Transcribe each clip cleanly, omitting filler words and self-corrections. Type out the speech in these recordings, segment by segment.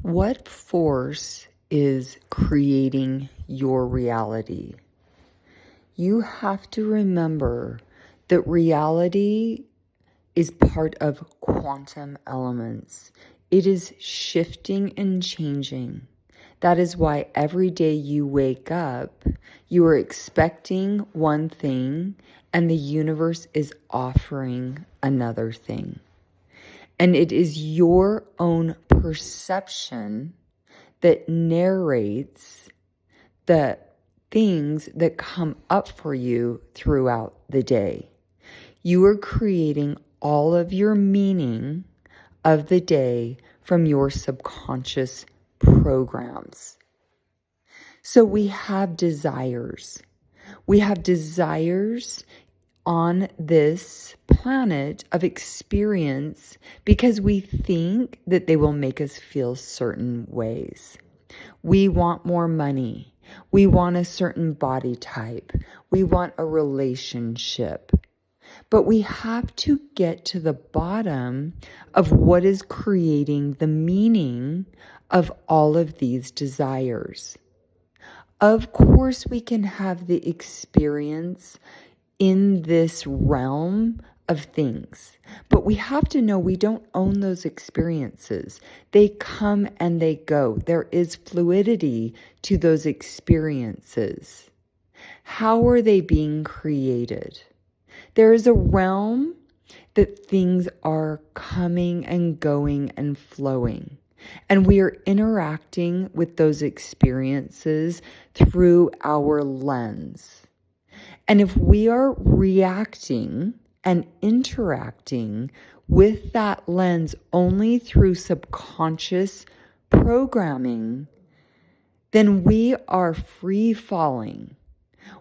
What force is creating your reality? You have to remember that reality is part of quantum elements. It is shifting and changing. That is why every day you wake up, you are expecting one thing and the universe is offering another thing. And it is your own perception that narrates the things that come up for you throughout the day. You are creating all of your meaning of the day from your subconscious programs. So we have desires. We have desires on this planet of experience because we think that they will make us feel certain ways. We want more money. We want a certain body type. We want a relationship. But we have to get to the bottom of what is creating the meaning of all of these desires. Of course, we can have the experience in this realm of things, but we have to know we don't own those experiences. They come and they go. There is fluidity to those experiences. How are they being created? There is a realm that things are coming and going and flowing, and we are interacting with those experiences through our lens. And if we are reacting and interacting with that lens only through subconscious programming, then we are free falling.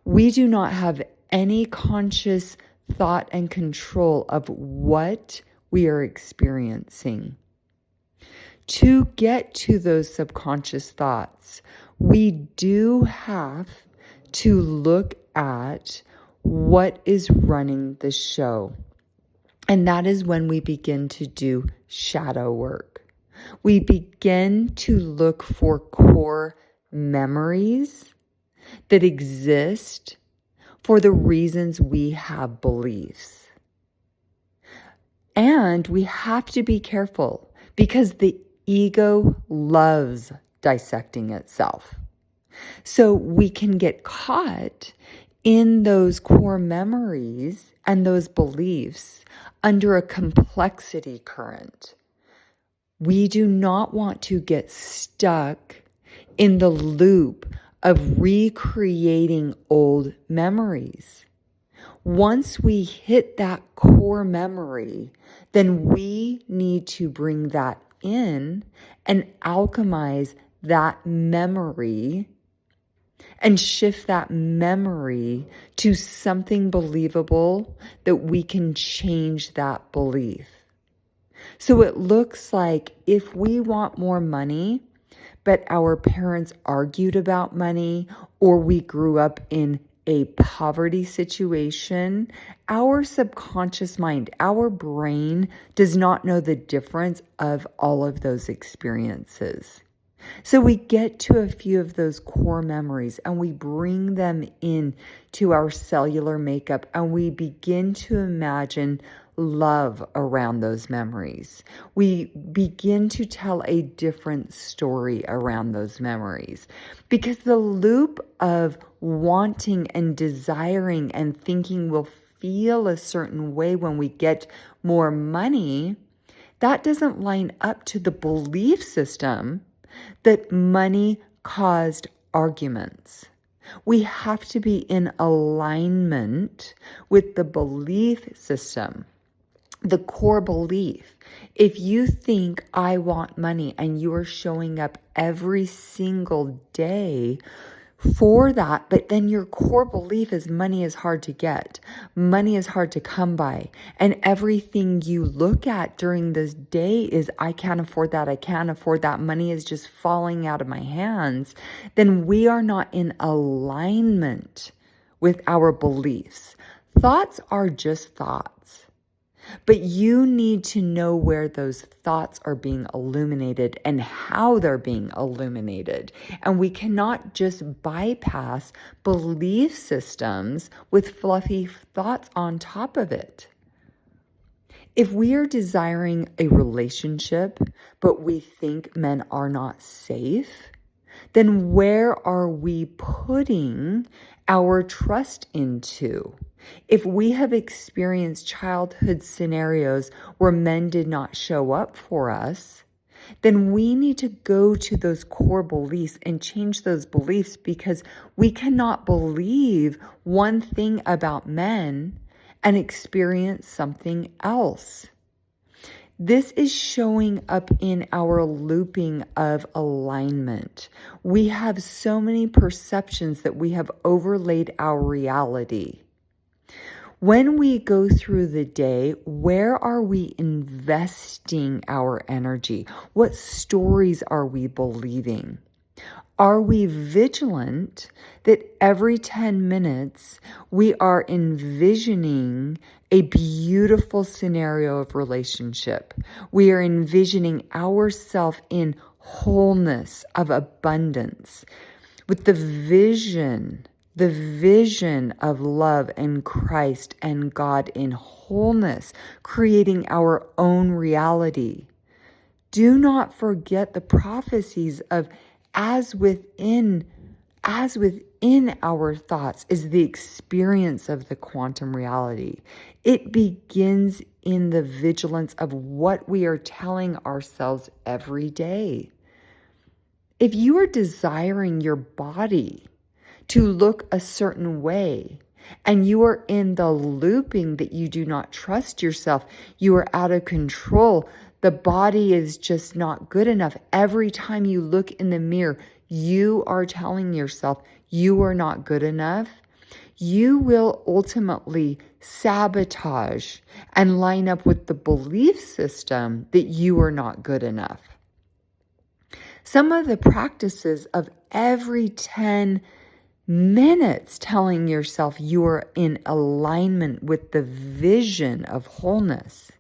We do not have any conscious thought and control of what we are experiencing. To get to those subconscious thoughts, we do have to look at what is running the show. And that is when we begin to do shadow work. We begin to look for core memories that exist for the reasons we have beliefs. And we have to be careful because the ego loves dissecting itself. So we can get caught in those core memories and those beliefs under a complexity current. We do not want to get stuck in the loop of recreating old memories. Once we hit that core memory, then we need to bring that in and alchemize that memory and shift that memory to something believable that we can change that belief. So it looks like if we want more money, but our parents argued about money, or we grew up in a poverty situation, our subconscious mind, our brain does not know the difference of all of those experiences. So we get to a few of those core memories and we bring them in to our cellular makeup and we begin to imagine love around those memories. We begin to tell a different story around those memories because the loop of wanting and desiring and thinking we'll feel a certain way when we get more money, that doesn't line up to the belief system that money caused arguments. We have to be in alignment with the belief system, the core belief. If you think I want money and you are showing up every single day for that, but then your core belief is money is hard to get, money is hard to come by, and everything you look at during this day is I can't afford that, money is just falling out of my hands, then we are not in alignment with our beliefs. Thoughts are just thoughts. But you need to know where those thoughts are being illuminated and how they're being illuminated. And we cannot just bypass belief systems with fluffy thoughts on top of it. If we are desiring a relationship, but we think men are not safe, then where are we putting our trust into? If we have experienced childhood scenarios where men did not show up for us, then we need to go to those core beliefs and change those beliefs, because we cannot believe one thing about men and experience something else. This is showing up in our looping of alignment. We have so many perceptions that we have overlaid our reality. When we go through the day, where are we investing our energy? What stories are we believing? Are we vigilant that every 10 minutes we are envisioning a beautiful scenario of relationship? We are envisioning ourselves in wholeness of abundance with the vision of love and Christ and God in wholeness, creating our own reality. Do not forget the prophecies of as within our thoughts is the experience of the quantum reality. It begins in the vigilance of what we are telling ourselves every day. If you are desiring your body to look a certain way, and you are in the looping that you do not trust yourself, you are out of control, the body is just not good enough. Every time you look in the mirror, you are telling yourself you are not good enough. You will ultimately sabotage and line up with the belief system that you are not good enough. Some of the practices of every 10 minutes telling yourself you are in alignment with the vision of wholeness.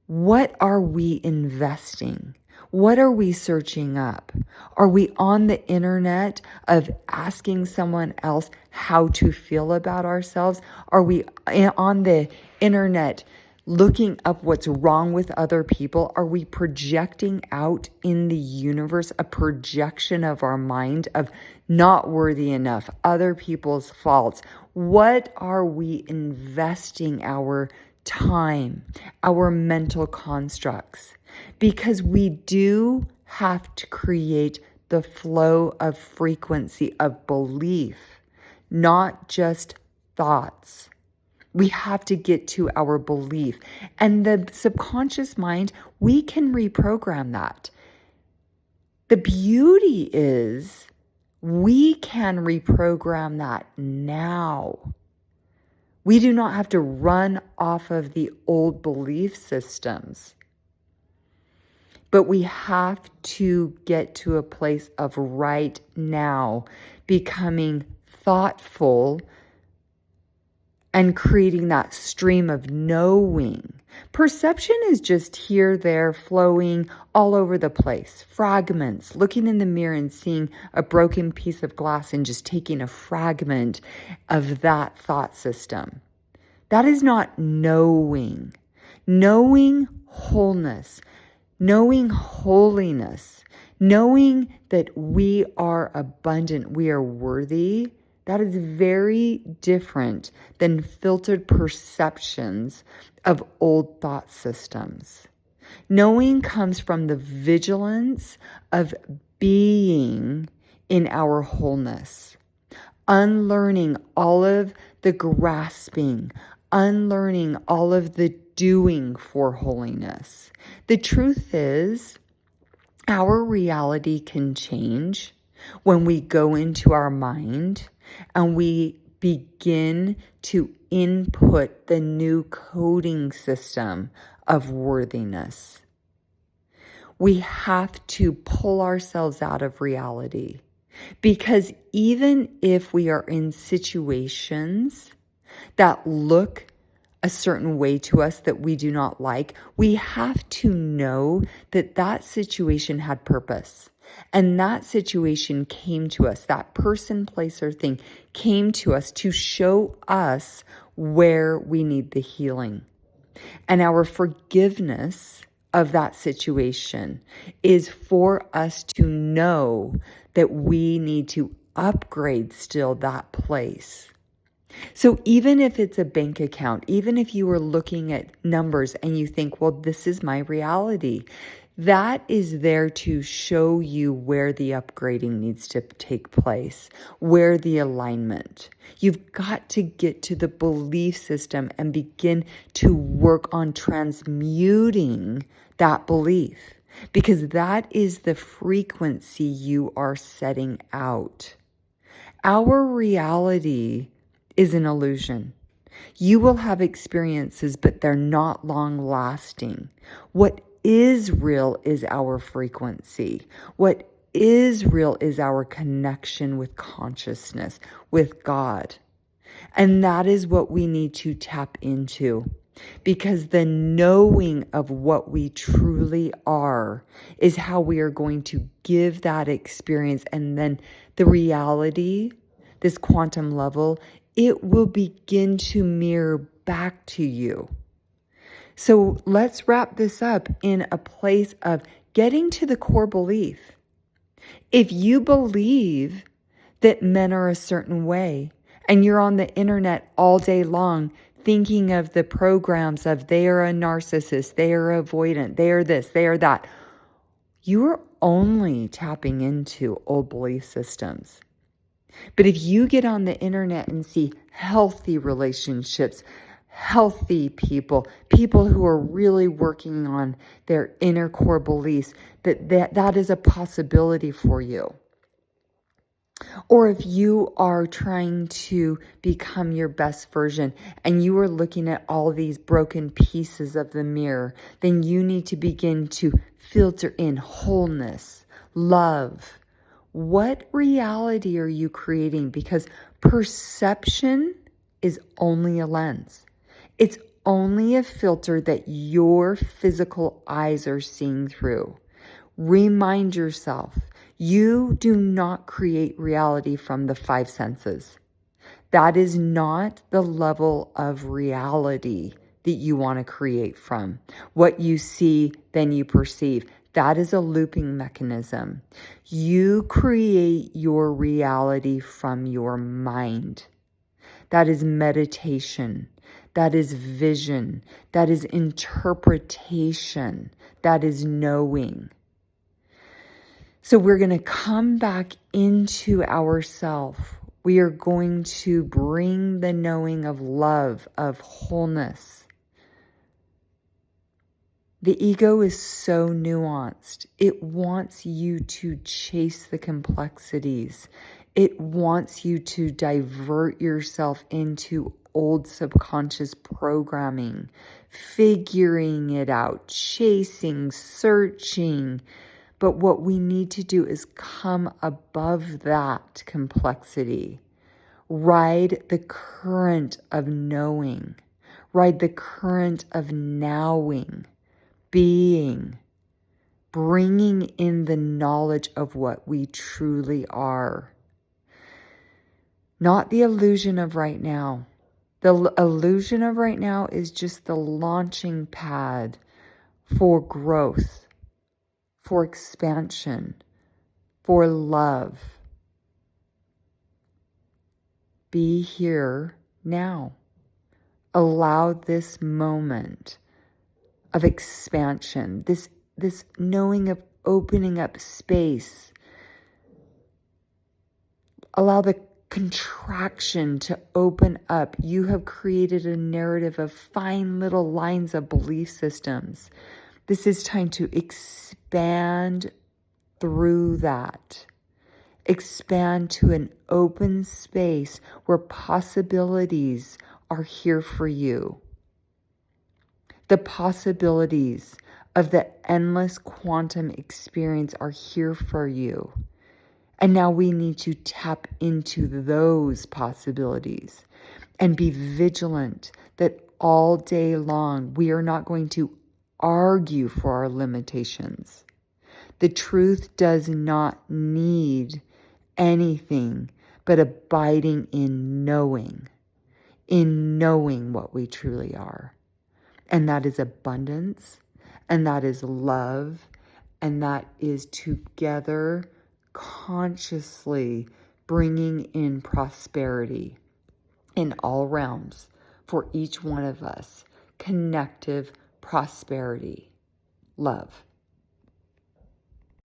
What are we investing? What are we searching up? Are we on the internet of asking someone else how to feel about ourselves? Are we on the internet looking up what's wrong with other people? Are we projecting out in the universe a projection of our mind of not worthy enough, other people's faults? What are we investing our time, our mental constructs? Because we do have to create the flow of frequency of belief, not just thoughts. We have to get to our belief. And the subconscious mind, we can reprogram that. The beauty is we can reprogram that now. We do not have to run off of the old belief systems. But we have to get to a place of right now becoming thoughtful and creating that stream of knowing. Perception is just here, there, flowing all over the place. Fragments, looking in the mirror and seeing a broken piece of glass and just taking a fragment of that thought system. That is not knowing. Knowing wholeness, knowing holiness, knowing that we are abundant, we are worthy. That is very different than filtered perceptions of old thought systems. Knowing comes from the vigilance of being in our wholeness, unlearning all of the grasping, unlearning all of the doing for holiness. The truth is, our reality can change when we go into our mind and we begin to input the new coding system of worthiness. We have to pull ourselves out of reality, because even if we are in situations that look a certain way to us that we do not like, we have to know that that situation had purpose. And that situation came to us, that person, place, or thing came to us to show us where we need the healing. And our forgiveness of that situation is for us to know that we need to upgrade still that place. So even if it's a bank account, even if you are looking at numbers and you think, well, this is my reality, that is there to show you where the upgrading needs to take place, where the alignment. You've got to get to the belief system and begin to work on transmuting that belief, because that is the frequency you are setting out. Our reality is an illusion. You will have experiences, but they're not long lasting. What is real is our frequency. What is real is our connection with consciousness, with God. And that is what we need to tap into, because the knowing of what we truly are is how we are going to give that experience. And then the reality, this quantum level, it will begin to mirror back to you. So let's wrap this up in a place of getting to the core belief. If you believe that men are a certain way, and you're on the internet all day long thinking of the programs of they are a narcissist, they are avoidant, they are this, they are that, you are only tapping into old belief systems. But if you get on the internet and see healthy relationships, healthy people, people who are really working on their inner core beliefs, that is a possibility for you. Or if you are trying to become your best version and you are looking at all these broken pieces of the mirror, then you need to begin to filter in wholeness, love. What reality are you creating? Because perception is only a lens. It's only a filter that your physical eyes are seeing through. Remind yourself, you do not create reality from the five senses. That is not the level of reality that you want to create from. What you see, then you perceive. That is a looping mechanism. You create your reality from your mind. That is meditation. That is vision. That is interpretation. That is knowing. So we're going to come back into ourself. We are going to bring the knowing of love, of wholeness. The ego is so nuanced. It wants you to chase the complexities. It wants you to divert yourself into old subconscious programming, figuring it out, chasing, searching. But what we need to do is come above that complexity. Ride the current of knowing. Ride the current of nowing. Being, bringing in the knowledge of what we truly are. Not the illusion of right now. The illusion of right now is just the launching pad for growth, for expansion, for love. Be here now. Allow this moment of expansion, this knowing of opening up space. Allow the contraction to open up. You have created a narrative of fine little lines of belief systems. This is time to expand through that. Expand to an open space where possibilities are here for you. The possibilities of the endless quantum experience are here for you. And now we need to tap into those possibilities and be vigilant that all day long. We are not going to argue for our limitations. The truth does not need anything but abiding in knowing what we truly are. And that is abundance, and that is love, and that is together consciously bringing in prosperity in all realms for each one of us. Connective prosperity. Love.